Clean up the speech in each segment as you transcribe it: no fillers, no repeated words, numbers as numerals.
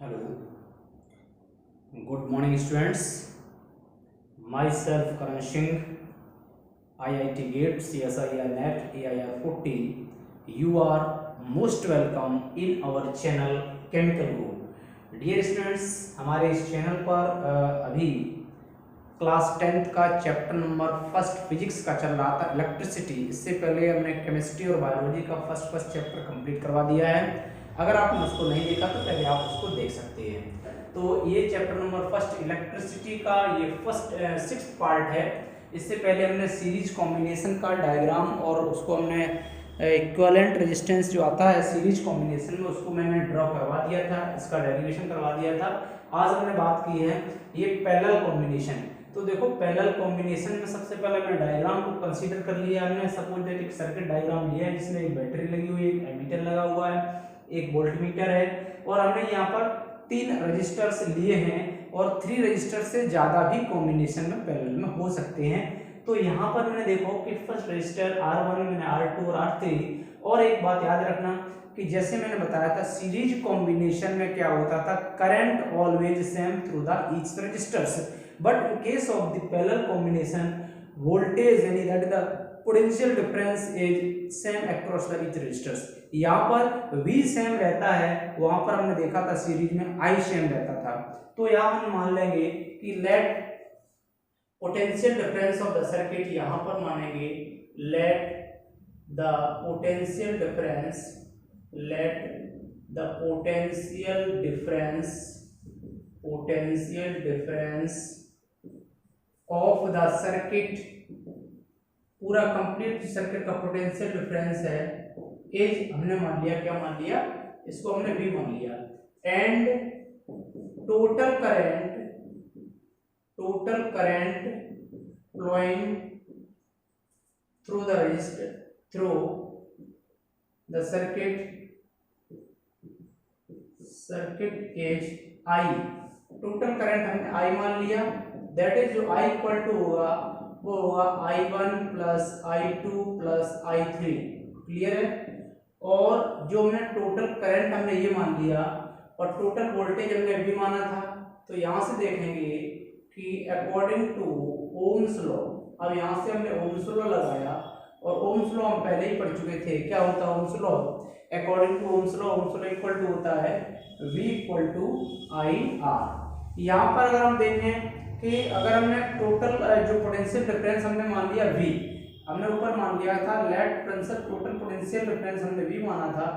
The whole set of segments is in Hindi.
Hello, good morning students. Myself Karan Singh, IIT GATE, CSIR NET, AIR 40. You are most welcome in our channel Chemical Group. Dear students, हमारे इस चैनल पर अभी क्लास 10th का चैप्टर नंबर फर्स्ट फिजिक्स का चल रहा था, इलेक्ट्रिसिटी। इससे पहले हमने केमिस्ट्री और बायोलॉजी का फर्स्ट चैप्टर कंप्लीट करवा दिया है। अगर आपने उसको नहीं देखा तो पहले आप उसको देख सकते हैं। तो ये चैप्टर नंबर फर्स्ट इलेक्ट्रिसिटी का ये फर्स्ट 6th पार्ट है। इससे पहले हमने सीरीज कॉम्बिनेशन का डायग्राम और उसको हमने इक्विवेलेंट रेजिस्टेंस जो आता है सीरीज कॉम्बिनेशन में, उसको मैंने ड्रॉ करवा दिया था, इसका डेरिवेशन करवा दिया था। आज हमने बात की है ये पैरेलल कॉम्बिनेशन। तो देखो पैरेलल कॉम्बिनेशन में सबसे पहले हमने डायग्राम को कंसीडर कर लिया। हमने सपोज दैट एक सर्किट डायग्राम लिया है जिसमें एक बैटरी लगी हुई है, एक एमीटर लगा हुआ है, एक वोल्टमीटर है, और हमने यहाँ पर 3 रजिस्टर्स लिए हैं और 3 रजिस्टर से ज़्यादा भी कॉम्बिनेशन में पैरेलल में हो सकते हैं। तो यहाँ पर मैंने देखो कि फर्स्ट रजिस्टर R1 में मैंने R2 और R3। और एक बात याद रखना कि जैसे मैंने बताया था सीरीज कॉम्बिनेशन में क्या होता था, current always same through the each resistors, but in case of the parallel combination voltage यानी that the potential difference is same across the each resistors. यहाँ पर V सेम रहता है, वहां पर हमने देखा था सीरीज में I सेम रहता था। तो यहाँ हम मान लेंगे कि let potential difference of the circuit, यहाँ पर मानेंगे let the potential difference, let the potential difference of the circuit, पूरा कंप्लीट सर्किट का पोटेंशियल डिफरेंस है एज, हमने मान लिया, क्या मान लिया, इसको हमने V मान लिया, and total current flowing through the resistor, through the circuit as I। Total current हमने I मान लिया, दैट इज जो I इक्वल टू होगा वो होगा I1 plus I2 plus I3। Clear है। और जो हमने टोटल करंट हमने ये मान लिया और टोटल वोल्टेज हमने भी माना था। तो यहाँ से देखेंगे कि अकॉर्डिंग टू ओम्स लॉ, अब यहाँ से हमने ओम्स लॉ लगाया और ओम्स लॉ हम पहले ही पढ़ चुके थे। क्या होता है Ohm's law? According to Ohm's law equal to होता है V इक्वल टू IR। यहाँ पर अगर हम देखें कि अगर हमने टोटल जो पोटेंशियल डिफरेंस हमने मान लिया V, हमने ऊपर मान लिया था लेट टोटल पोटेंशियल डिफरेंस हमने V माना था,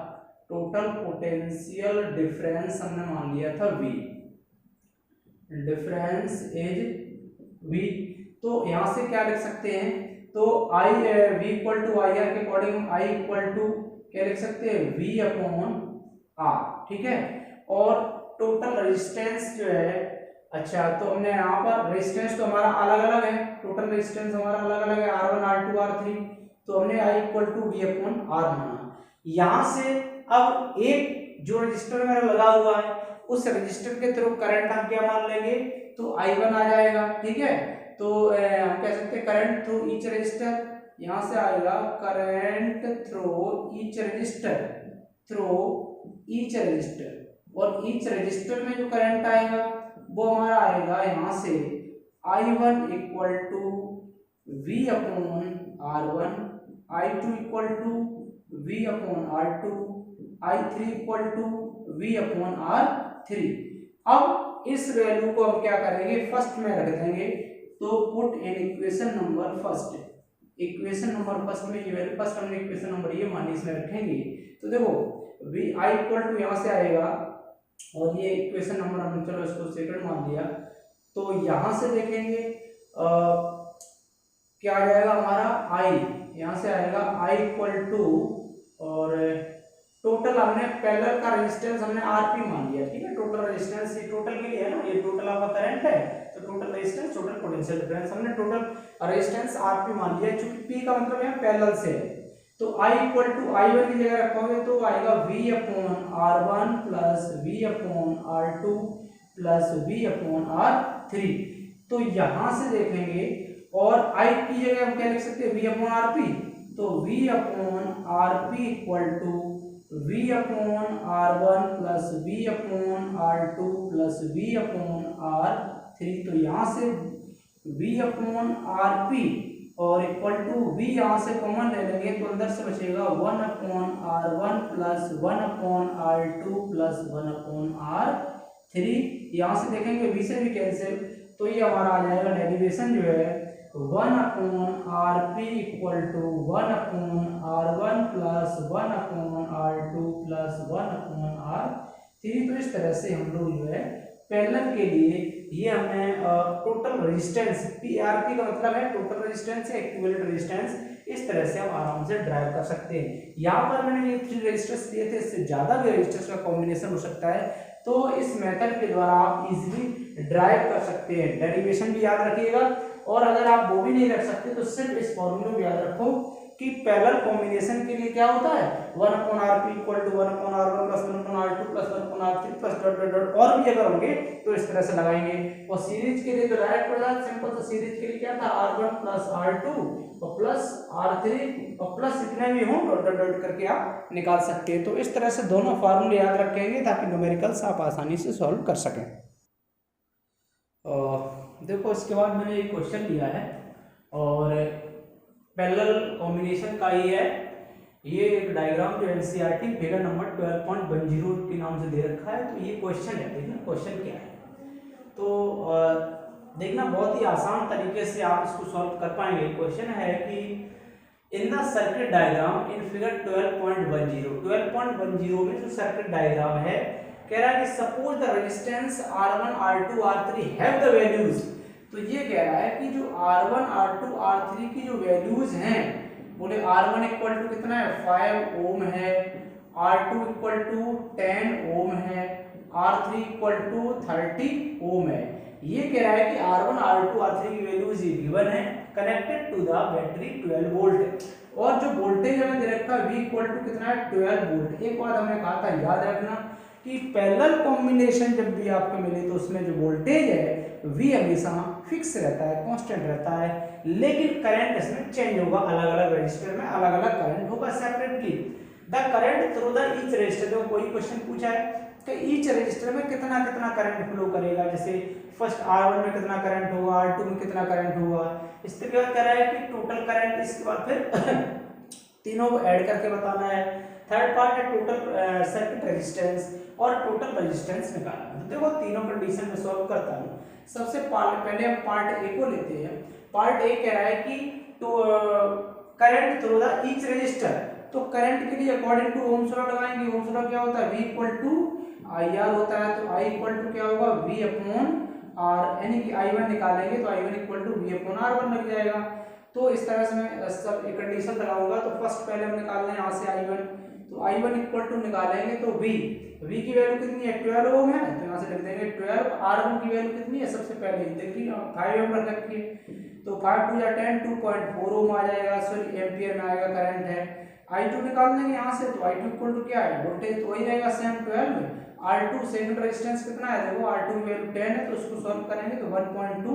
टोटल पोटेंशियल डिफरेंस हमने मान लिया था V, डिफरेंस इज V। तो यहाँ से क्या लिख सकते हैं, तो V इक्वल टू IR के अकॉर्डिंग I इक्वल टू क्या लिख सकते हैं, V अपॉन R। ठीक है। और टोटल रेजिस्टेंस जो है, अच्छा तो हमने यहाँ पर रेजिस्टेंस तो हमारा अलग अलग है, टोटल रेजिस्टेंस हमारा अलग अलग है R1 R2 R3, तो हमने I equal to V upon R माना। यहाँ से अब एक जो रजिस्टर मेरा लगा हुआ है उस रजिस्टर के थ्रू करंट हम क्या मान लेंगे, तो I1 आ जाएगा। ठीक है। तो हम कह सकते हैं करंट थ्रू ईच रजिस्टर, यहाँ से आएगा करंट थ्रू ईच रजिस्टर, और ईच रजिस्टर में जो करंट आएगा वो हमारा आएगा यहाँ से I1 equal to V upon R1, I2 equal to V upon R2, I3 equal to V upon R3। अब इस वैल्यू को हम क्या करेंगे, फर्स्ट में रख देंगे। तो put in equation number first, equation number first में ये वैल्यू, फर्स्ट हमने इक्वेशन नंबर ये मानी, इसमें रखेंगे। तो देखो V I इक्वल टू यहाँ से आएगा और ये इक्वेशन नंबर हमने चलो इसको सेकंड मान लिया। तो यहां से देखेंगे क्या आ जाएगा हमारा I, यहां से आएगा I इक्वल टू, और टोटल हमने पैरेलल का रेजिस्टेंस हमने RP मान लिया। ठीक है। टोटल रेजिस्टेंस ये टोटल के लिए है ना, ये टोटल आपका करंट है, तो total resistance total potential difference हमने टोटल रेजिस्टेंस RP मान लिया, क्योंकि P का मतलब यहाँ पैरेलल से है। तो I इक्वल टू I1 की जगह रखोगे तो आएगा V upon R1 plus V upon R2 plus V upon R3। तो यहां से देखेंगे और I की जगह हम क्या लिख सकते हैं, V अपॉन RP, तो V upon RP equal to V upon R one plus V upon R two plus V upon R three. तो यहाँ से वी अपॉन आर पी और इक्वल टू वी यहाँ से कॉमन ले लेंगे तो अंदर से बचेगा one upon R one plus one upon R two plus one upon R three. यहाँ से देखेंगे वी से भी कैंसिल, तो ये हमारा आ जाएगा डेरिवेशन जो है one upon R P equal to one upon R one plus one upon R two plus one upon R three. तो इस तरह से हम लोग जो है पैरेलल के लिए ये हमने टोटल रेजिस्टेंस पीआरपी का मतलब है टोटल रेजिस्टेंस या इक्विवेलेंट रेजिस्टेंस, इस तरह से हम आराम से ड्राइव कर सकते हैं। यहाँ पर मैंने ये 3 रेजिस्टर्स दिए थे, इससे ज़्यादा भी रेजिस्टर्स का कॉम्बिनेशन हो सकता है, तो इस मेथड के द्वारा आप इजीली ड्राइव कर सकते हैं। डेरिवेशन भी याद रखिएगा, और अगर आप वो भी नहीं रख सकते तो सिर्फ इस फॉर्मूले को याद रखो कि पैरेलल कॉम्बिनेशन के लिए क्या होता है one upon R P equal to one upon R one plus one upon R two plus one upon R three plus dot dot dot, और भी अगर होंगे तो इस तरह से लगाएंगे। और सीरीज के लिए तो डायरेक्ट पड़ जाता सिंपल सा, सीरीज के लिए क्या था R one plus R two और प्लस आर थ्री और प्लस इतने भी हों डॉट डॉट डॉट करके आप निकाल सकते हैं। तो इस तरह से दोनों फार्मूले याद रखेंगे ताकि न्यूमेरिकल्स आप आसानी से सॉल्व कर सकें। देखो इसके बाद मैंने एक क्वेश्चन लिया है और पैरेलल कॉम्बिनेशन का ही है। ये एक डायग्राम जो एनसीईआरटी फिगर नंबर 12.10 के नाम से दे रखा है। तो ये क्वेश्चन है, देखना क्वेश्चन क्या है। तो देखना बहुत ही आसान तरीके से आप इसको सॉल्व कर पाएंगे। क्वेश्चन है कि इन the circuit diagram in figure 12.10 में जो सर्किट डायग्राम है कह रहा है कि suppose the resistance R1 R2 R3 have the values. तो ये कह रहा है कि जो R1 R2 R3 की जो वैल्यूज हैं, बोले R1 इक्वल टू कितना है 5 ओम है, R2 इक्वल टू 10 ओम है, R3 इक्वल टू 30 ओम है। ये कह रहा है कि R1 R2 R3 की वैल्यूज ये गिवन है, connected to the battery 12 volt, और जो वोल्टेज हमें दे रखा है V इक्वल टू कितना है 12 वोल्ट। एक बात हमने कहा था याद रखना कि पैरेलल कॉम्बिनेशन जब भी आपको मिले तो उसमें जो वोल्टेज है V हमेशा फिक्स रहता है, कांस्टेंट रहता है, लेकिन करंट इसमें चेंज होगा, अलग अलग रजिस्टर में अलग अलग करंट होगा separately. The current through the each register, जो कोई क्वेश्चन पूछा है कि ईच रजिस्टर में कितना कितना करंट फ्लो करेगा, जैसे फर्स्ट R1 में कितना करंट होगा, R2 में कितना करंट होगा, इसके बाद कह रहा है कि टोटल करंट, इसके बाद फिर तीनों को ऐड करके बताना है। थर्ड पार्ट है टोटल सर्किट रेजिस्टेंस और टोटल रेजिस्टेंस निकालना। तो देखो तीनों कंडीशन में सॉल्व करता हूँ। सबसे पहले हम पार्ट ए को लेते हैं। पार्ट ए कह रहा है कि तो current through the each resistor, तो करंट के लिए अकॉर्डिंग टू ओम्स लॉ लगाएंगे। ओम्स लॉ क्या होता है V equal to I R होता है, तो I इक्वल टू क्या होगा V अपॉन आर, यानी कि I1 निकालेंगे तो I1 equal to V upon R1 लग जाएगा। तो इस तरह से मैं सब कंडीशन लगाऊंगा। तो फर्स्ट पहले हम निकालना है यहाँ से I1, तो I1 इक्वल टू निकालेंगे तो V की वैल्यू कितनी है 12 ओम है, तो यहाँ से लिख देंगे 12। R1 की वैल्यू कितनी है सबसे पहले देखिए 5 ओम रख रखी है, तो 5 2 या 10 2.4 ओम आ जाएगा, सॉरी एम्पियर में आएगा, करंट है। I2 निकाल देंगे यहाँ से, तो I2 इक्वल टू क्या है वोल्टेज तो वही रहेगा सेम 12। R2 सेकंड रेजिस्टेंस कितना है देखो R2 की वैल्यू 10 है, तो उसको सॉल्व करेंगे तो 1.2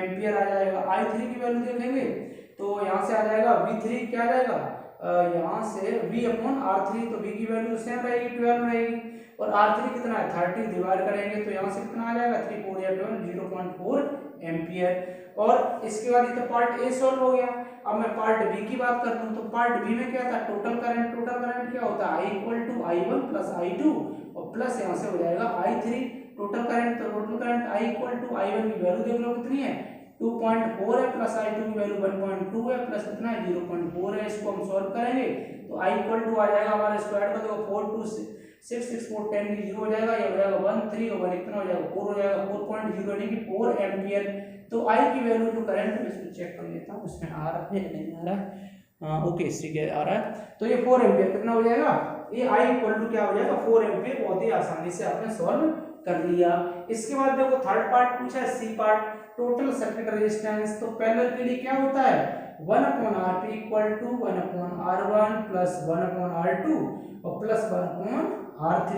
एम्पियर आ जाएगा। I3 की वैल्यू देखेंगे तो यहाँ से आ जाएगा V3 क्या आ जाएगा यहाँ से V अपॉन R3, तो V की वैल्यू सेम रहेगी 12 रहेगी, और R3 कितना है 30 डिवाइड करेंगे तो यहाँ से कितना आ जाएगा 3 4 या 12 0.4 एम्पियर। और इसके बाद ये तो पार्ट ए सॉल्व हो गया। अब मैं पार्ट बी की बात करता हूँ, तो पार्ट बी में क्या था टोटल करंट। टोटल करंट क्या होता है I equal to I1 plus I2 और प्लस यहाँ से हो जाएगा I3 टोटल करंट। तो total current I equal to I1 की वैल्यू देख लो कितनी है 2.4 है, प्लस I2 की वैल्यू 1.2 है, प्लस कितना है 0.4 है। इसको हम सॉल्व करेंगे तो I इक्वल टू आ जाएगा हमारे स्क्वायर का, तो 4 2 6 6 4 10 की 0 हो जाएगा, ये हो जाएगा 1 3 और 1 कितना हो जाएगा 4 हो जाएगा, 4.0 यानी कि 4 एम्पियर। तो I की वैल्यू जो करंट में इसको चेक कर लेता हूँ इसमें आ रहा है नहीं आ रहा है, ओके ठीक है आ रहा है, तो ये 4 एम्पियर कितना हो जाएगा, ये I इक्वल टू क्या हो जाएगा 4 एम्पियर। बहुत ही आसानी से आपने सॉल्व कर लिया। इसके बाद देखो थर्ड पार्ट पूछा है C part total circuit resistance. तो पैरेलल के लिए क्या होता है 1 upon Rp equal to 1 upon R1 plus 1 upon R2 और प्लस 1 अपॉन R3।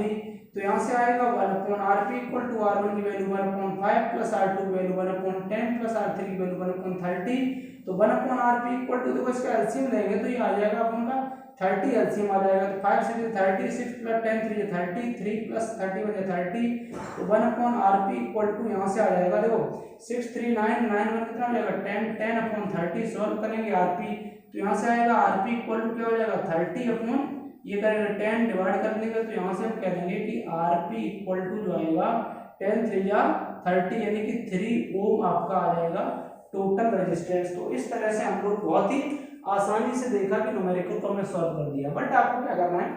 तो यहाँ से आएगा 1 upon Rp equal to R1 की वैल्यू 1 अपॉन 5 प्लस R2 की वैल्यू 1 अपॉन 10 प्लस R3 की वैल्यू 1 अपॉन 30। तो 1 अपॉन Rp इक्वल टू देखो इसका एलसीएम लेंगे तो ये आ जाएगा अपन का 30 एलसीएम आ जाएगा, तो 5 6 30, 6 प्लस 10 3 30, 3 प्लस 30 बन जाए 30, तो 1 अपॉन आरपी इक्वल टू यहाँ से आ जाएगा, देखो 6 3 9 9 1 कितना हो जाएगा 10, 10 अपॉन 30 सॉल्व करेंगे आरपी, तो यहाँ से आएगा आरपी इक्वल टू क्या हो जाएगा 30 अपॉन ये करेंगे 10 डिवाइड कर देंगे, तो यहाँ से हम कह देंगे कि आरपी इक्वल टू जो आएगा 10 3 30 यानी कि 3 ओम आपका आ जाएगा टोटल रेजिस्टेंस। तो इस तरह से हम लोग बहुत ही आसानी से देखा कि न्यूमेरिकल को हमने सॉल्व कर दिया। बट आपको क्या करना है,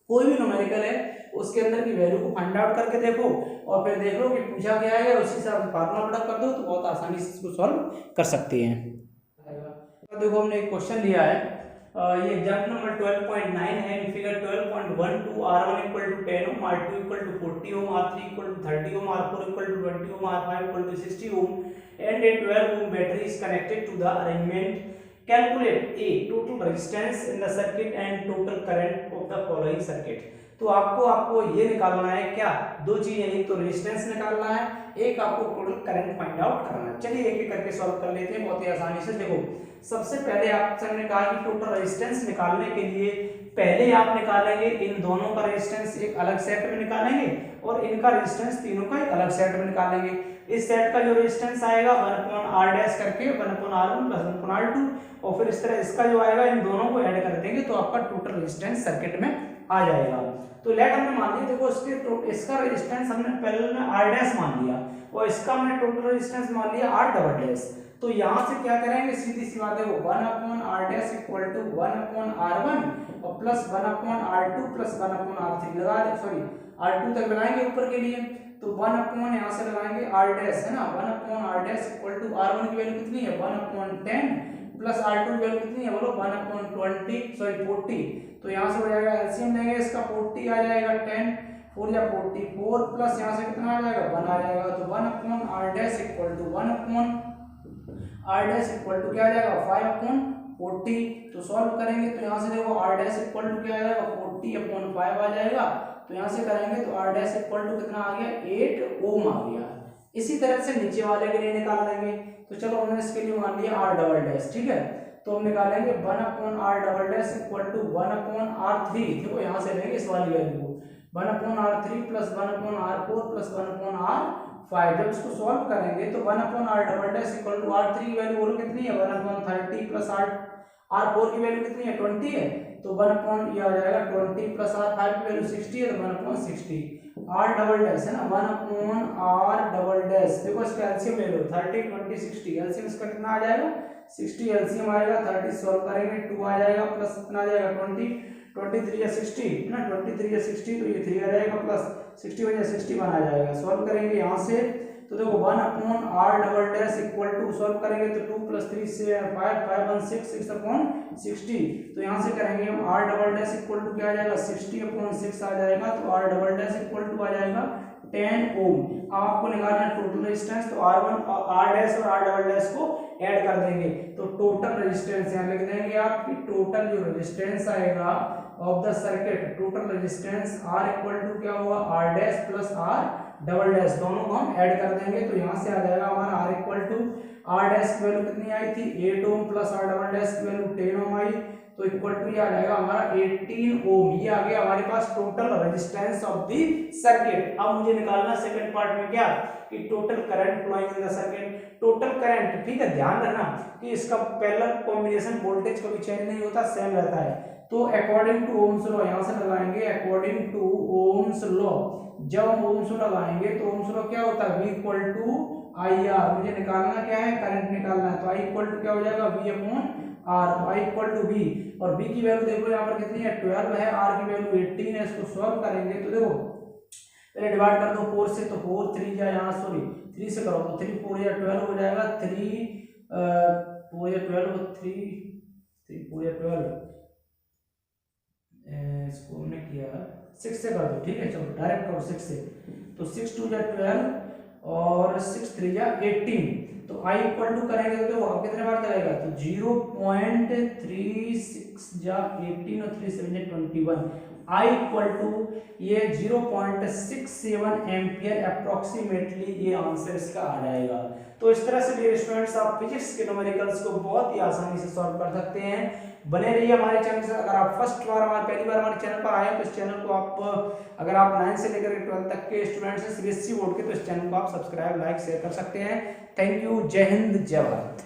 कोई भी न्यूमेरिकल है उसके अंदर की वैल्यू को फाइंड आउट करके देखो और फिर देख लो कि पूछा गया है, उसी हिसाब से फार्मूला पुट कर दो तो बहुत आसानी से इसको सॉल्व कर सकते हैं। देखो हमने एक क्वेश्चन लिया है, ये एग्जांपल नंबर 12.9 है, figure 12.12 R1 equal to 10 ohm, R2 equal to 40 ohm, R3 equal to 30 ohm, R4 equal to 20 ohm, R5 equal to 60 ohm and a 12 ohm battery is connected to the arrangement. Calculate a total resistance in the circuit and total current of the following circuit. तो आपको ये निकालना है क्या, दो चीजें, एक तो रेजिस्टेंस निकालना है, एक आपको टोटल करंट फाइंड आउट करना है। चलिए एक एक करके सॉल्व कर लेते हैं बहुत ही आसानी से। देखो सबसे पहले आपसे हमने कहा कि टोटल रेजिस्टेंस निकालने के लिए पहले आप निकालेंगे इन दोनों का रेजिस्टेंस एक अलग सेट में निकालेंगे और इनका रेजिस्टेंस तीनों का एक अलग सेट में निकालेंगे। इस सेट का जो रेजिस्टेंस आएगा 1/r डैश करके 1/r1 प्लस 1/r2 और फिर इस तरह इसका जो आएगा इन दोनों को ऐड कर देंगे तो आपका टोटल रेजिस्टेंस सर्किट में आ जाएगा। तो लेट हमने मान लिया, देखो इसका रेजिस्टेंस हमने पहले में r डैश मान लिया और इसका हमने टोटल रेजिस्टेंस मान लिया r डबल डैश। तो यहाँ से क्या करेंगे, सीधी सी बात है, वो 1/r dash equal to 1/r1 और प्लस 1/r2 प्लस 1/r3 लगा दे, सॉरी r2 तक लगाएंगे ऊपर के लिए, तो 1 यहाँ से लगाएंगे r डैश है ना, 1/r dash equal to r1 की वैल्यू कितनी है 1/10 प्लस r2 की वैल्यू कितनी है बोलो 1/20 सॉरी 40, तो यहाँ से हो जाएगा एलसीएम लेंगे इसका 40 आ जाएगा 10 4 या 44 प्लस यहाँ से कितना आ जाएगा 1 आ जाएगा, तो 1/r dash equal to 1/r dash equal to क्या आ जाएगा 5/40। तो सॉल्व करेंगे तो यहाँ से देखो r डैश इक्वल टू क्या आ जाएगा 40/5 आ जाएगा, तो यहाँ से करेंगे तो r डैश इक्वल टू कितना आ गया 8 ओम आ गया। इसी तरह से नीचे वाले के लिए निकाल लेंगे, तो चलो हमने इसके लिए मान लिया r डबल डैश, ठीक है, तो हम निकालेंगे 1/r double dash equal to 1/r3, देखो यहाँ से लेंगे इस वाली वैल्यू को 1/r3 plus 1/r4 plus 1/r5, जब इसको सॉल्व करेंगे तो 1/r double dash equal to r3 की वैल्यू बोलो कितनी है 1/30 प्लस r4 की वैल्यू कितनी है 20 है, तो 1 ये आ जाएगा 20 प्लस r5 की वैल्यू 60 है, तो 1/60 r डबल डैश है ना 1/r डबल डैश, देखो इसका एलसीएम ले लो 30 20 60, एलसीएम इसका कितना आ जाएगा 60, एलसीएम आएगा 30 सॉल्व करेंगे 2 आ जाएगा प्लस कितना आ जाएगा 20 23 या 60 है ना 23 या 60, तो ये 3 आ जाएगा प्लस 60 या 61 आ जाएगा। सॉल्व करेंगे यहाँ से तो देखो 1/r double dash equal to solve करेंगे तो 2 प्लस 3 से 5 5 1 6 6/60, तो यहाँ से करेंगे हम r double dash equal to क्या आ जाएगा 60/6 आ जाएगा, तो r double dash equal to आ जाएगा 10 ओम। अब आपको निकालना है टोटल रेजिस्टेंस, तो r1 r डैश और r डबल डैश को ऐड कर देंगे तो टोटल रेजिस्टेंस यहाँ लिख देंगे आपकी टोटल जो रेजिस्टेंस आएगा of the circuit, total resistance r equal to क्या होगा r dash plus r double dash, दोनों को हम ऐड कर देंगे तो यहाँ से आ जाएगा हमारा r equal to r dash की वैल्यू कितनी आई थी 8 ohm plus r double dash की वैल्यू 10 ओम आई, तो इक्वल टू ये आ जाएगा हमारा 18 ओम। ये आ गया हमारे पास total resistance of the circuit. अब मुझे निकालना सेकंड पार्ट में क्या कि total current flowing in the circuit, total current, ठीक है, ध्यान रखना कि इसका पैरेलल कॉम्बिनेशन वोल्टेज कभी चेंज नहीं होता, सेम रहता है। तो अकॉर्डिंग टू ओम्स लॉ यहाँ से लगाएंगे, अकॉर्डिंग टू ओम्स लॉ, जब हम ओम्स लॉ लगाएंगे तो ओम्स लॉ क्या होता है V इक्वल टू IR, मुझे निकालना क्या है करंट निकालना है, तो I इक्वल टू क्या हो जाएगा V/R, तो I इक्वल टू V और V की वैल्यू देखो यहाँ पर कितनी है 12 है, R की वैल्यू 18 है। इसको सॉल्व करेंगे तो देखो पहले डिवाइड कर दो 4 से, तो 4 3 या यहाँ सॉरी 3 से करो तो 3 4 या 12 हो जाएगा, 3 4 या 12 3 4 या 12, इसको हमने किया 6 से कर दो, ठीक है, चलो डायरेक्ट करो 6 से, तो 6 2 या 12 और 6 3 या 18, तो I इक्वल टू करेंगे तो देखो कितने बार चलेगा, तो 0.36 या 18 और 3 7 या 21, I इक्वल टू ये 0.67 एम्पियर अप्रोक्सीमेटली ये आंसर इसका आ जाएगा। तो इस तरह से डियर स्टूडेंट्स आप फिजिक्स के न्यूमेरिकल्स को बहुत ही आसानी से सॉल्व कर सकते हैं। बने रहिए हमारे चैनल से। अगर आप पहली बार हमारे चैनल पर आए हैं तो इस चैनल को आप, अगर आप 9 से लेकर 12 तक के स्टूडेंट्स हैं सीबीएसई बोर्ड के, तो इस चैनल को आप सब्सक्राइब, लाइक, शेयर कर सकते हैं। Thank you. जय हिंद, जय भारत।